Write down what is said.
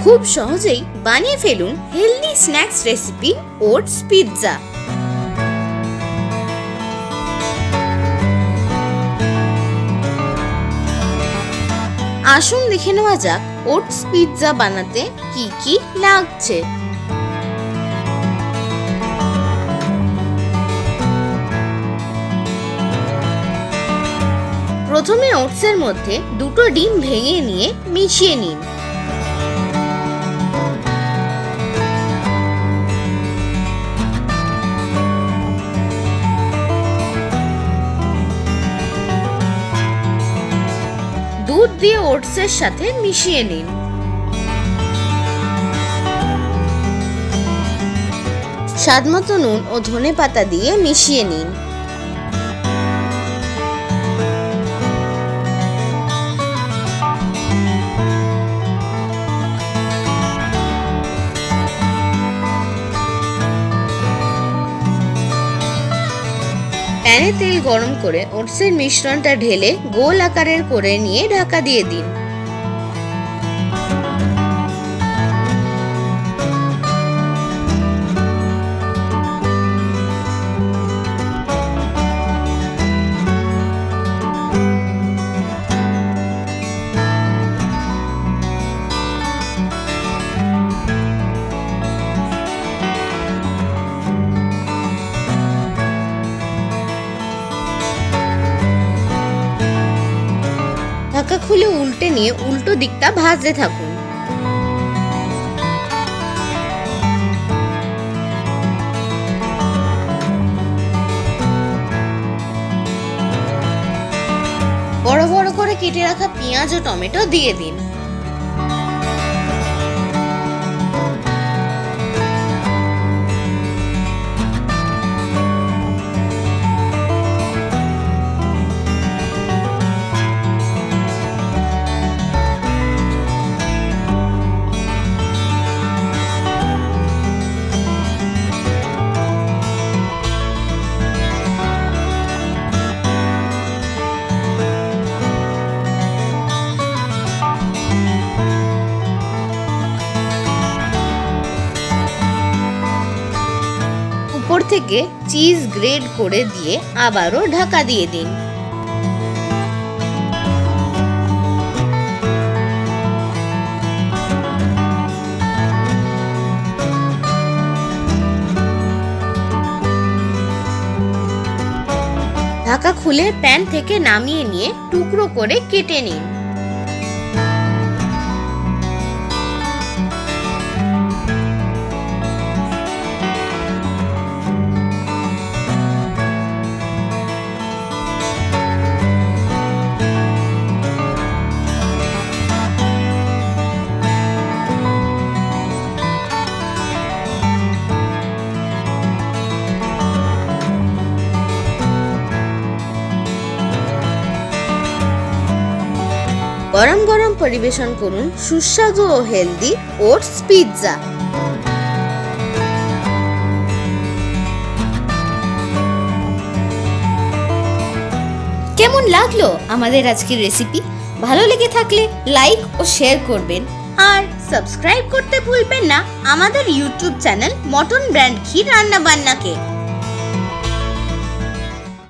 খুব সহজেই বানিয়ে ফেলুন healthy snacks recipe oats pizza. আসুন দেখে নেওয়া যাক ওটস পিৎজা বানাতে কি কি লাগছে। প্রথমে ওটসের মধ্যে দুটো ডিম ভেঙে নিয়ে মিশিয়ে নিন। দুধ দিয়ে ওটসের সাথে মিশিয়ে নিন। স্বাদমতো নুন ও ধনেপাতা দিয়ে মিশিয়ে নিন। প্যানে তেল গরম করে ওটসের মিশ্রণটা ঢেলে গোল আকারের করে নিয়ে ঢাকা দিয়ে দিন। ঢাকা খুলে উল্টে নিয়ে উল্টো দিকটা ভাজতে থাকুন। বড় বড় করে কেটে রাখা পেঁয়াজ ও টমেটো দিয়ে দিন। উপর থেকে চিজ গ্রেড করে দিয়ে আবারও ঢাকা দিয়ে দিন। ঢাকা খুলে প্যান থেকে নামিয়ে নিয়ে টুকরো করে কেটে নিন। গরম গরম পরিবেশন করুন সুস্বাদু ও হেলদি ওটস পিৎজা। কেমন লাগলো আমাদের আজকের রেসিপি? ভালো লেগে থাকলে লাইক ও শেয়ার করবেন আর সাবস্ক্রাইব করতে ভুলবেন না আমাদের ইউটিউব চ্যানেল মটন ব্র্যান্ড ঘি রান্না বান্নাকে।